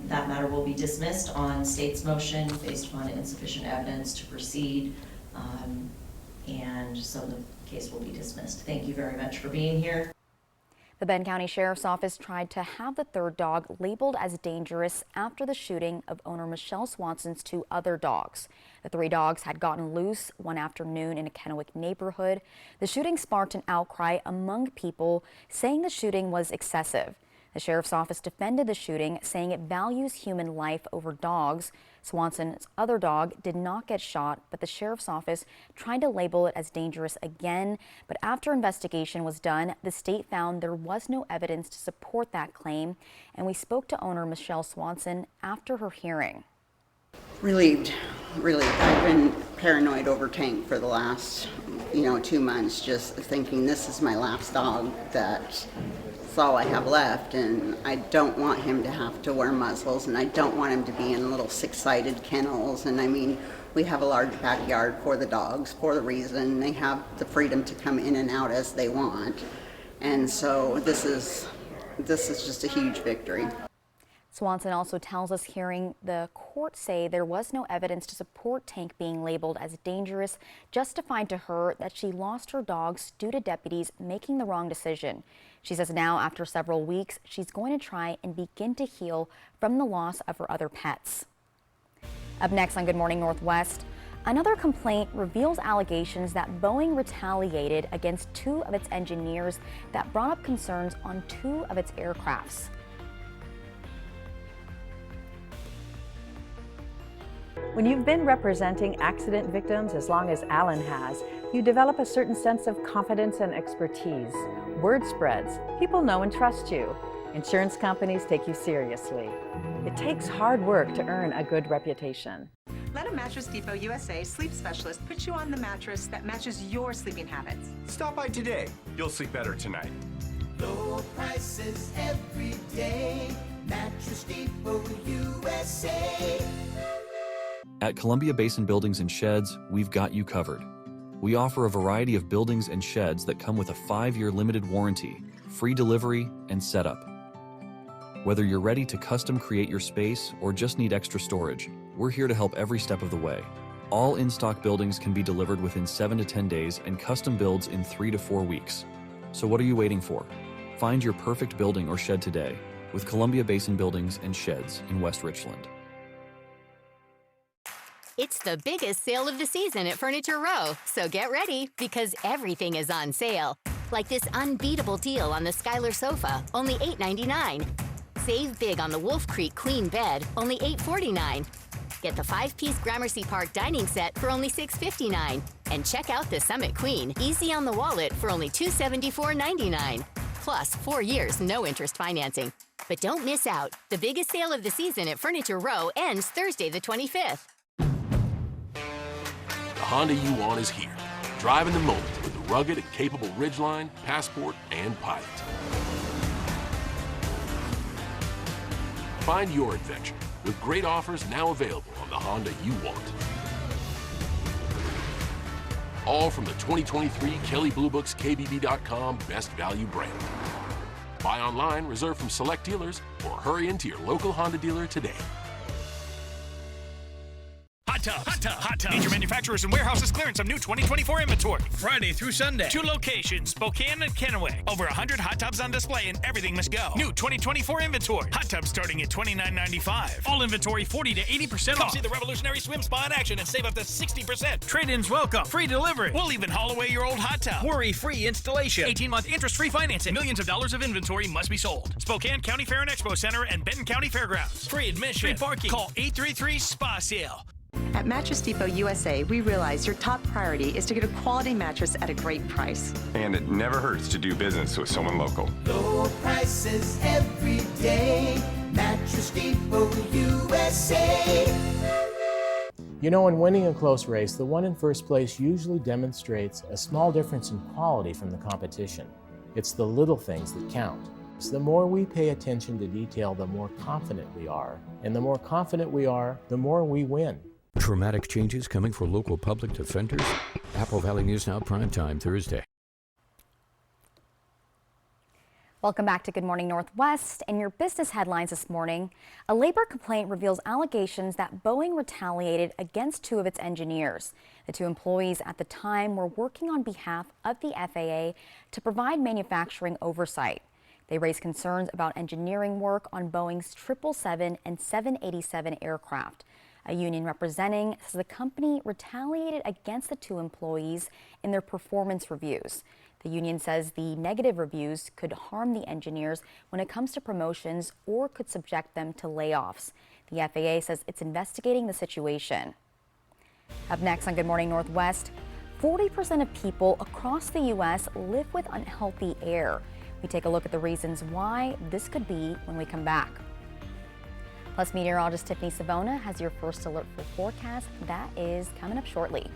that matter will be dismissed on state's motion based upon insufficient evidence to proceed, and so the case will be dismissed. Thank you very much for being here. The Benton County Sheriff's Office tried to have the 3rd dog labeled as dangerous after the shooting of owner Michelle Swanson's 2 other dogs. The 3 dogs had gotten loose one afternoon in a Kennewick neighborhood. The shooting sparked an outcry among people, saying the shooting was excessive. The Sheriff's Office defended the shooting, saying it values human life over dogs. Swanson's other dog did not get shot, but the Sheriff's Office tried to label it as dangerous again. But after investigation was done, the state found there was no evidence to support that claim. And we spoke to owner Michelle Swanson after her hearing. Relieved. really, I've been paranoid over Tank for the last, 2 months, just thinking this is my last dog, that's all I have left, and I don't want him to have to wear muzzles, and I don't want him to be in little 6-sided kennels. And I mean, we have a large backyard for the dogs for the reason they have the freedom to come in and out as they want. And so this is just a huge victory. Swanson also tells us hearing the court say there was no evidence to support Tank being labeled as dangerous, justifying to her that she lost her dogs due to deputies making the wrong decision. She says now, after several weeks, she's going to try and begin to heal from the loss of her other pets. Up next on Good Morning Northwest, another complaint reveals allegations that Boeing retaliated against 2 of its engineers that brought up concerns on 2 of its aircrafts. When you've been representing accident victims as long as Alan has, you develop a certain sense of confidence and expertise. Word spreads. People know and trust you. Insurance companies take you seriously. It takes hard work to earn a good reputation. Let a Mattress Depot USA sleep specialist put you on the mattress that matches your sleeping habits. Stop by today. You'll sleep better tonight. Low prices every day. Mattress Depot USA. At Columbia Basin Buildings and Sheds, we've got you covered. We offer a variety of buildings and sheds that come with a 5-year limited warranty, free delivery, and setup. Whether you're ready to custom create your space or just need extra storage, we're here to help every step of the way. All in-stock buildings can be delivered within 7 to 10 days and custom builds in 3 to 4 weeks. So what are you waiting for? Find your perfect building or shed today with Columbia Basin Buildings and Sheds in West Richland. It's the biggest sale of the season at Furniture Row, so get ready because everything is on sale. Like this unbeatable deal on the Skylar sofa, only $8.99. Save big on the Wolf Creek Queen bed, only $8.49. Get the 5-piece Gramercy Park dining set for only $6.59. And check out the Summit Queen, easy on the wallet for only $274.99. Plus 4 years, no interest financing. But don't miss out. The biggest sale of the season at Furniture Row ends Thursday the 25th. The Honda you want is here. Drive in the moment with the rugged and capable Ridgeline, Passport, and Pilot. Find your adventure with great offers now available on the Honda you want. All from the 2023 Kelley Blue Book's KBB.com Best Value brand. Buy online, reserve from select dealers, or hurry into your local Honda dealer today. Hot Tubs. Major manufacturers and warehouses clearance some new 2024 inventory. Friday through Sunday. 2 locations, Spokane and Kennewick. Over 100 hot tubs on display and everything must go. New 2024 inventory. Hot tubs starting at $29.95. All inventory 40 to 80% off. Come see the revolutionary swim spa in action and save up to 60%. Trade-ins welcome. Free delivery. We'll even haul away your old hot tub. Worry-free installation. 18-month interest-free financing. Millions of dollars of inventory must be sold. Spokane County Fair and Expo Center and Benton County Fairgrounds. Free admission. Free parking. Call 833-SPA-SALE. At Mattress Depot USA, we realize your top priority is to get a quality mattress at a great price. And it never hurts to do business with someone local. Low prices every day. Mattress Depot USA. You know, in winning a close race, the one in first place usually demonstrates a small difference in quality from the competition. It's the little things that count. So the more we pay attention to detail, the more confident we are. And the more confident we are, the more we win. Dramatic changes coming for local public defenders? Apple Valley News Now Primetime Thursday. Welcome back to Good Morning Northwest. In your business headlines this morning, a labor complaint reveals allegations that Boeing retaliated against 2 of its engineers. The 2 employees at the time were working on behalf of the FAA to provide manufacturing oversight. They raised concerns about engineering work on Boeing's 777 and 787 aircraft. A union representing says the company retaliated against the 2 employees in their performance reviews. The union says the negative reviews could harm the engineers when it comes to promotions or could subject them to layoffs. The FAA says it's investigating the situation. Up next on Good Morning Northwest, 40% of people across the U.S. live with unhealthy air. We take a look at the reasons why this could be when we come back. Plus, meteorologist Tiffany Savona has your first alert for forecast. That is coming up shortly.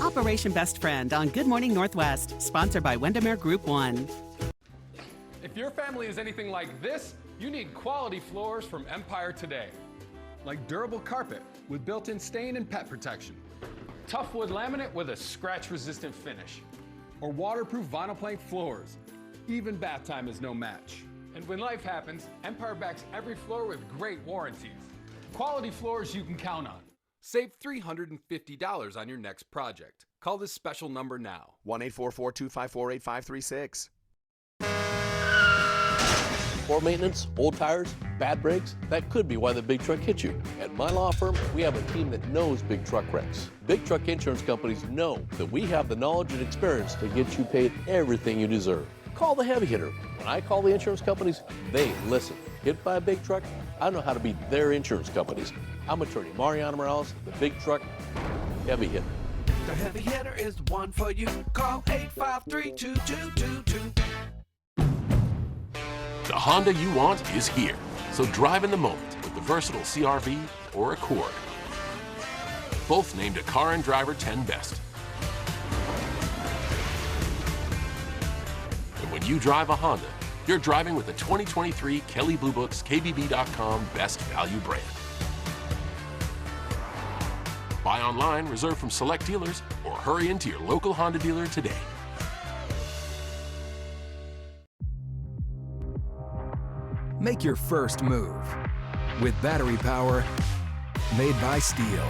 Operation Best Friend on Good Morning Northwest, sponsored by Windermere Group 1. If your family is anything like this, you need quality floors from Empire today. Like durable carpet with built-in stain and pet protection. Tough wood laminate with a scratch-resistant finish. Or waterproof vinyl plank floors. Even bath time is no match. And when life happens, Empire backs every floor with great warranties. Quality floors you can count on. Save $350 on your next project. Call this special number now. 1-844-254-8536. Poor maintenance, old tires, bad brakes, that could be why the big truck hit you. At my law firm, we have a team that knows big truck wrecks. Big truck insurance companies know that we have the knowledge and experience to get you paid everything you deserve. Call the heavy hitter. When I call the insurance companies, they listen. Hit by a big truck, I know how to beat their insurance companies. I'm attorney Mariano Morales, the big truck heavy hitter. The heavy hitter is the one for you. Call 853-2222. The Honda you want is here. So drive in the moment with the versatile CR-V or Accord. Both named a Car and Driver 10 Best. And when you drive a Honda, you're driving with the 2023 Kelley Blue Book's KBB.com Best Value brand. Buy online, reserve from select dealers, or hurry into your local Honda dealer today. Make your first move with battery power made by Steel.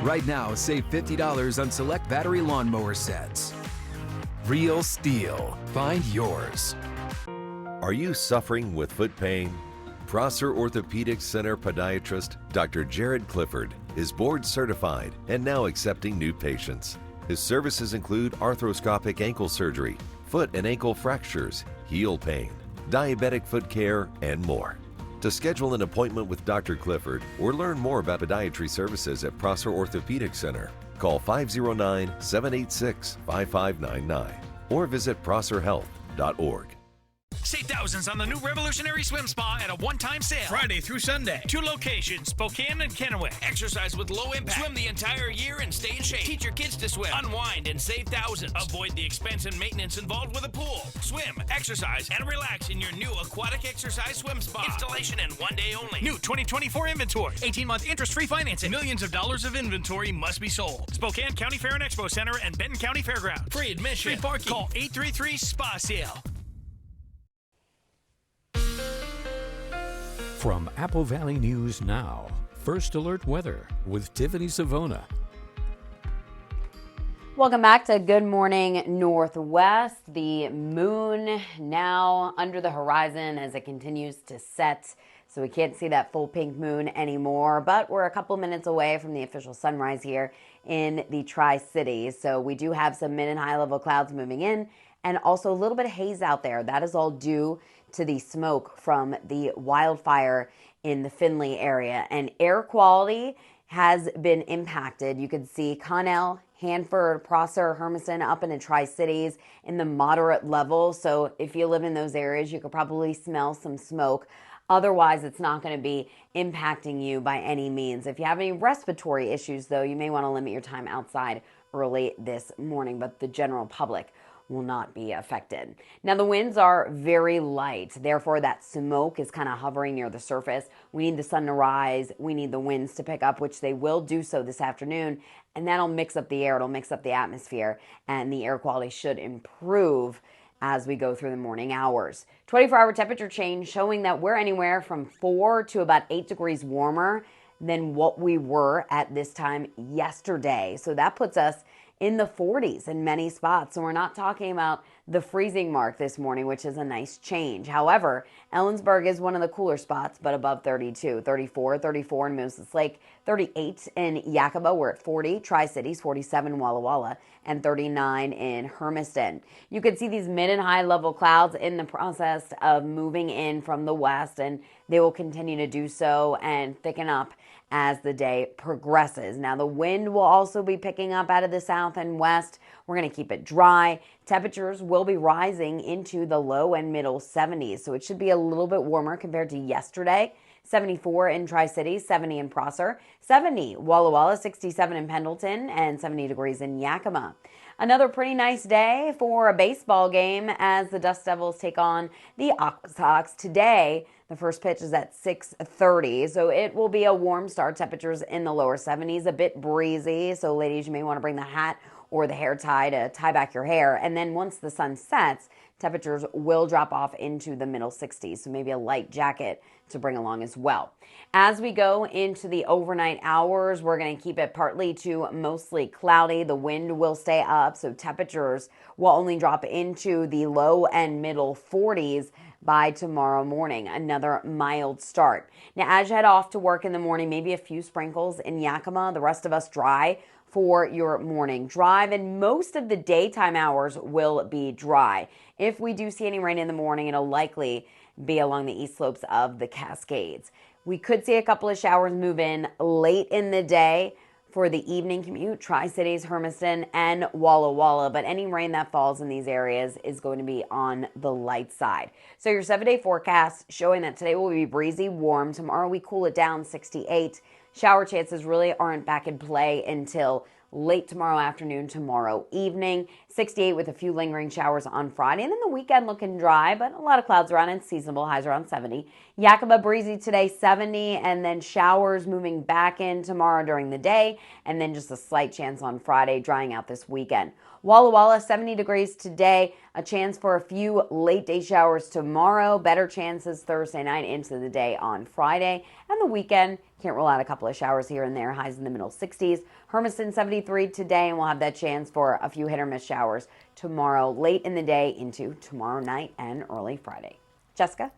Right now, save $50 on select battery lawnmower sets. Real Steel. Find yours. Are you suffering with foot pain? Prosser Orthopedic Center podiatrist Dr. Jared Clifford is board certified and now accepting new patients. His services include arthroscopic ankle surgery, foot and ankle fractures, heel pain, diabetic foot care, and more. To schedule an appointment with Dr. Clifford or learn more about podiatry services at Prosser Orthopedic Center, call 509-786-5599 or visit prosserhealth.org. Save thousands on the new revolutionary swim spa at a one-time sale. Friday through Sunday. 2 locations, Spokane and Kennewick. Exercise with low impact. Swim the entire year and stay in shape. Teach your kids to swim. Unwind and save thousands. Avoid the expense and maintenance involved with a pool. Swim, exercise, and relax in your new aquatic exercise swim spa. Installation in 1 day only. New 2024 inventory. 18-month interest-free financing. Millions of dollars of inventory must be sold. Spokane County Fair and Expo Center and Benton County Fairgrounds. Free admission. Free parking. Call 833-SPA-SALE. From Apple Valley News Now, First Alert Weather with Tiffany Savona. Welcome back to Good Morning Northwest. The moon now under the horizon as it continues to set, so we can't see that full pink moon anymore, but we're a couple minutes away from the official sunrise here in the Tri-Cities. So we do have some mid and high level clouds moving in and also a little bit of haze out there. That is all due to the smoke from the wildfire in the Findlay area. And air quality has been impacted. You can see Connell, Hanford, Prosser, Hermiston up in the Tri-Cities in the moderate level. So if you live in those areas, you could probably smell some smoke. Otherwise, it's not going to be impacting you by any means. If you have any respiratory issues, though, you may want to limit your time outside early this morning, but the general public will not be affected. Now, the winds are very light. Therefore, that smoke is kind of hovering near the surface. We need the sun to rise. We need the winds to pick up, which they will do so this afternoon. And that'll mix up the air. It'll mix up the atmosphere. And the air quality should improve as we go through the morning hours. 24-hour temperature change showing that we're anywhere from 4 to about 8 degrees warmer than what we were at this time yesterday. So that puts us in the 40s in many spots. So we're not talking about the freezing mark this morning, which is a nice change. However, Ellensburg is one of the cooler spots, but above 32, 34 in Moses Lake, 38 in Yakima. We're at 40, Tri-Cities, 47 Walla Walla, and 39 in Hermiston. You can see these mid and high level clouds in the process of moving in from the west, and they will continue to do so and thicken up as the day progresses. Now, the wind will also be picking up out of the south and west. We're going to keep it dry. Temperatures will be rising into the low and middle 70s, so it should be a little bit warmer compared to yesterday. 74 in Tri-Cities, 70 in Prosser, 70 Walla Walla, 67 in Pendleton, and 70 degrees in Yakima. Another pretty nice day for a baseball game as the Dust Devils take on the Aquasox today. The first pitch is at 6:30, so it will be a warm start. Temperatures in the lower 70s, a bit breezy. So ladies, you may want to bring the hat or the hair tie to tie back your hair. And then once the sun sets, temperatures will drop off into the middle 60s, so maybe a light jacket to bring along as well. As we go into the overnight hours, we're going to keep it partly to mostly cloudy. The wind will stay up, so temperatures will only drop into the low and middle 40s by tomorrow morning. Another mild start. Now, as you head off to work in the morning, maybe a few sprinkles in Yakima. The rest of us dry for your morning drive, and most of the daytime hours will be dry. If we do see any rain in the morning, it'll likely be along the east slopes of the Cascades. We could see a couple of showers move in late in the day for the evening commute, Tri-Cities, Hermiston, and Walla Walla, but any rain that falls in these areas is going to be on the light side. So your 7-day forecast showing that today will be breezy, warm. Tomorrow we cool it down, 68. Shower chances really aren't back in play until late tomorrow afternoon, tomorrow evening. 68 with a few lingering showers on Friday. And then the weekend looking dry, but a lot of clouds around and seasonable. Highs around 70. Yakima breezy today, 70. And then showers moving back in tomorrow during the day. And then just a slight chance on Friday, drying out this weekend. Walla Walla, 70 degrees today. A chance for a few late day showers tomorrow. Better chances Thursday night into the day on Friday. And the weekend, can't rule out a couple of showers here and there. Highs in the middle 60s. Hermiston, 73 today, and we'll have that chance for a few hit or miss showers tomorrow late in the day into tomorrow night and early Friday. Jessica?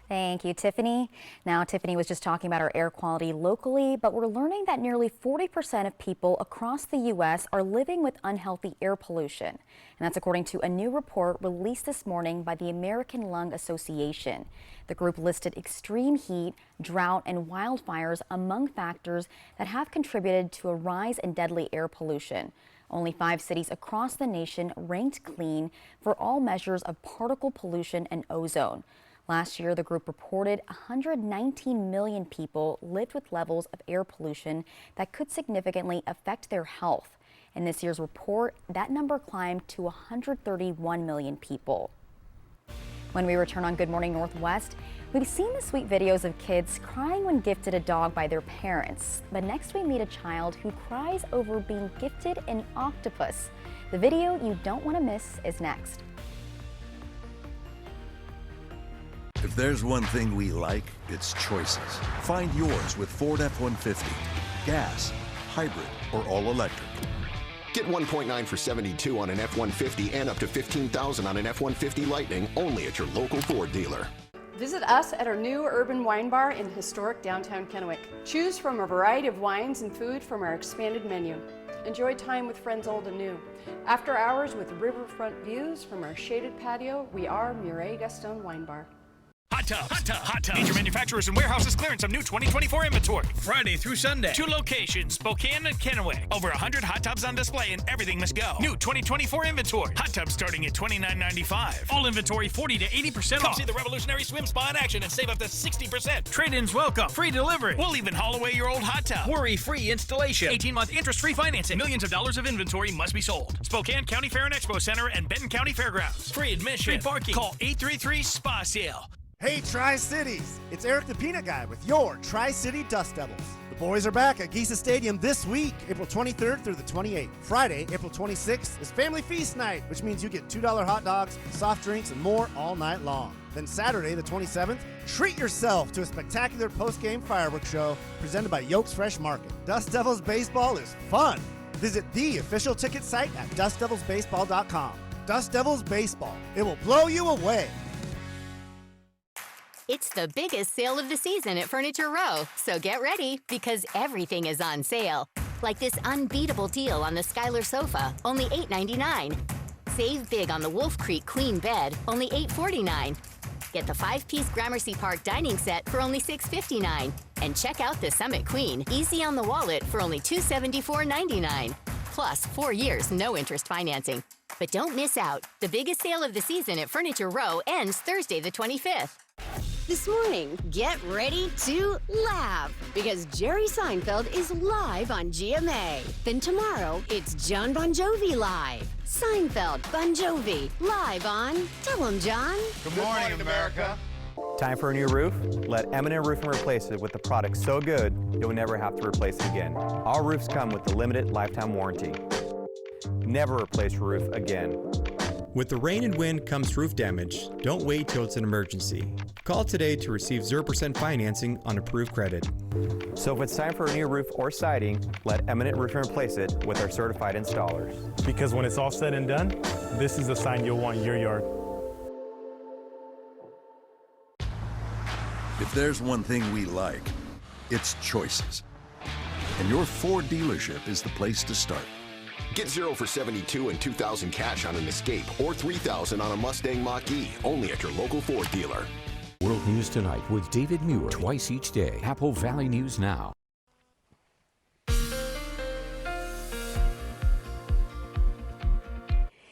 Thank you, Tiffany. Now, Tiffany was just talking about our air quality locally, but we're learning that nearly 40% of people across the U.S. are living with unhealthy air pollution. And that's according to a new report released this morning by the American Lung Association. The group listed extreme heat, drought, and wildfires among factors that have contributed to a rise in deadly air pollution. Only 5 cities across the nation ranked clean for all measures of particle pollution and ozone. Last year, the group reported 119 million people lived with levels of air pollution that could significantly affect their health. In this year's report, that number climbed to 131 million people. When we return on Good Morning Northwest, we've seen the sweet videos of kids crying when gifted a dog by their parents. But next we meet a child who cries over being gifted an octopus. The video you don't want to miss is next. If there's one thing we like, it's choices. Find yours with Ford F-150. Gas, hybrid, or all-electric. Get 1.9 for $72 on an F-150 and up to $15,000 on an F-150 Lightning only at your local Ford dealer. Visit us at our new urban wine bar in historic downtown Kennewick. Choose from a variety of wines and food from our expanded menu. Enjoy time with friends old and new. After hours with riverfront views from our shaded patio, we are Mireille Gaston Wine Bar. Hot tub. Major manufacturers and warehouses clearance some new 2024 inventory. Friday through Sunday. 2 locations, Spokane and Kennewick. Over 100 hot tubs on display and everything must go. New 2024 inventory. Hot tubs starting at $29.95. All inventory 40 to 80% off. Come see the revolutionary swim spa in action and save up to 60%. Trade-ins welcome. Free delivery. We'll even haul away your old hot tub. Worry-free installation. 18-month interest-free financing. Millions of dollars of inventory must be sold. Spokane County Fair and Expo Center and Benton County Fairgrounds. Free admission. Free parking. Call 833-SPA-SALE. Hey Tri-Cities, it's Eric the Peanut Guy with your Tri-City Dust Devils. The boys are back at Giesa Stadium this week, April 23rd through the 28th. Friday, April 26th is Family Feast Night, which means you get $2 hot dogs, soft drinks, and more all night long. Then Saturday, the 27th, treat yourself to a spectacular post-game fireworks show presented by Yoke's Fresh Market. Dust Devils baseball is fun. Visit the official ticket site at DustDevilsBaseball.com. Dust Devils Baseball. It will blow you away. It's the biggest sale of the season at Furniture Row, so get ready because everything is on sale. Like this unbeatable deal on the Skylar sofa, only $8.99. Save big on the Wolf Creek Queen bed, only $8.49. Get the 5-piece Gramercy Park dining set for only $6.59. And check out the Summit Queen, easy on the wallet for only $274.99. Plus 4 years, no interest financing. But don't miss out. The biggest sale of the season at Furniture Row ends Thursday the 25th. This morning, get ready to laugh because Jerry Seinfeld is live on GMA. Then tomorrow, it's John Bon Jovi live. Seinfeld, Bon Jovi, live on Tell 'em, John. Good morning, America. Time for a new roof? Let Eminent Roofing replace it with a product so good, you'll never have to replace it again. Our roofs come with the limited lifetime warranty. Never replace your roof again. With the rain and wind comes roof damage. Don't wait till it's an emergency. Call today to receive 0% financing on approved credit. So if it's time for a new roof or siding, let Eminent Roofing replace it with our certified installers. Because when it's all said and done, this is the sign you'll want in your yard. If there's one thing we like, it's choices. And your Ford dealership is the place to start. Get 0 for 72 and $2,000 cash on an Escape or $3,000 on a Mustang Mach-E, only at your local Ford dealer. World News Tonight with David Muir, twice each day. Apple Valley News Now.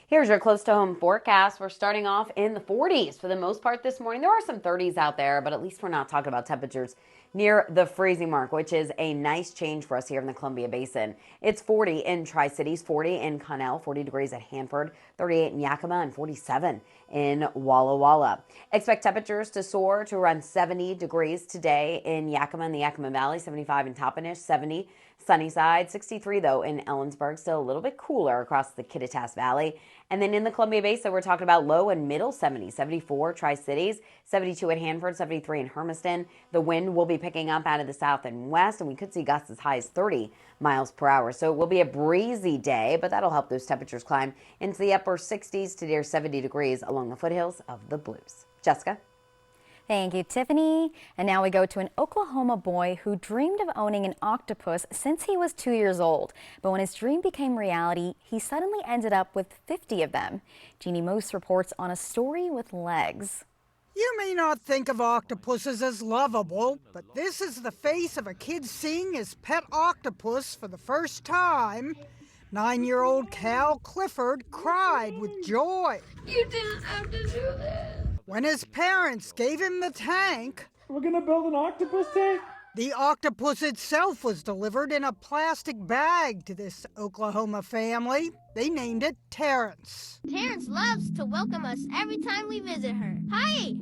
Here's your close to home forecast. We're starting off in the 40s for the most part this morning. There are some 30s out there, but at least we're not talking about temperatures near the freezing mark, which is a nice change for us here in the Columbia Basin. It's 40 in Tri-Cities, 40 in Connell, 40 degrees at Hanford, 38 in Yakima, and 47 in Walla Walla. Expect temperatures to soar to around 70 degrees today in Yakima and the Yakima Valley, 75 in Toppenish, 70 Sunnyside, 63 though in Ellensburg, still a little bit cooler across the Kittitas Valley. And then in the Columbia Basin, we're talking about low and middle 70s, 74 Tri-Cities, 72 at Hanford, 73 in Hermiston. The wind will be picking up out of the south and west, and we could see gusts as high as 30 miles per hour. So it will be a breezy day, but that'll help those temperatures climb into the upper 60s to near 70 degrees along the foothills of the Blues. Jessica? Thank you, Tiffany. And now we go to an Oklahoma boy who dreamed of owning an octopus since he was 2 years old. But when his dream became reality, he suddenly ended up with 50 of them. Jeannie Moose reports on a story with legs. You may not think of octopuses as lovable, but this is the face of a kid seeing his pet octopus for the first time. 9-year-old Cal Clifford cried with joy. You didn't have to do this. When his parents gave him the tank, we're gonna build an octopus tank? The octopus itself was delivered in a plastic bag to this Oklahoma family. They named it Terrence. Terrence loves to welcome us every time we visit her. Hi!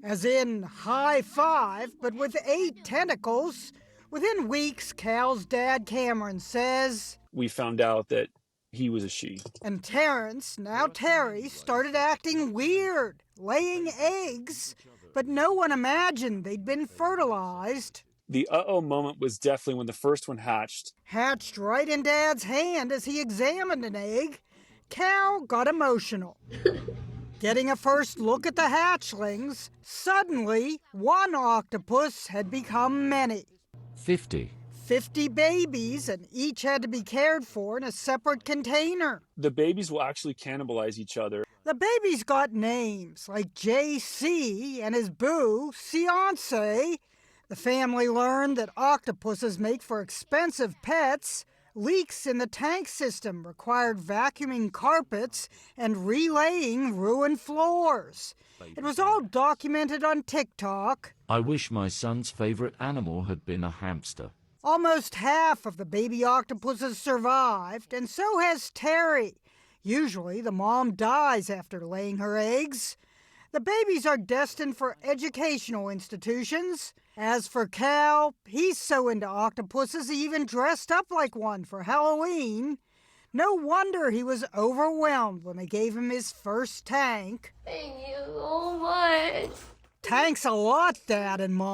As in high five, but with 8 tentacles. Within weeks, Cal's dad Cameron says, we found out that he was a she. And Terrence, now Terry, started acting weird, laying eggs, but no one imagined they'd been fertilized. The uh-oh moment was definitely when the first one hatched. Hatched right in Dad's hand as he examined an egg. Cal got emotional. Getting a first look at the hatchlings, suddenly one octopus had become many. 50 babies, and each had to be cared for in a separate container. The babies will actually cannibalize each other. The babies got names like JC and his boo, Ciance. The family learned that octopuses make for expensive pets. Leaks in the tank system required vacuuming carpets and relaying ruined floors. It was all documented on TikTok. I wish my son's favorite animal had been a hamster. Almost half of the baby octopuses survived, and so has Terry. Usually, the mom dies after laying her eggs. The babies are destined for educational institutions. As for Cal, he's so into octopuses he even dressed up like one for Halloween. No wonder he was overwhelmed when they gave him his first tank. Thank you so much. Thanks a lot, Dad and Mom.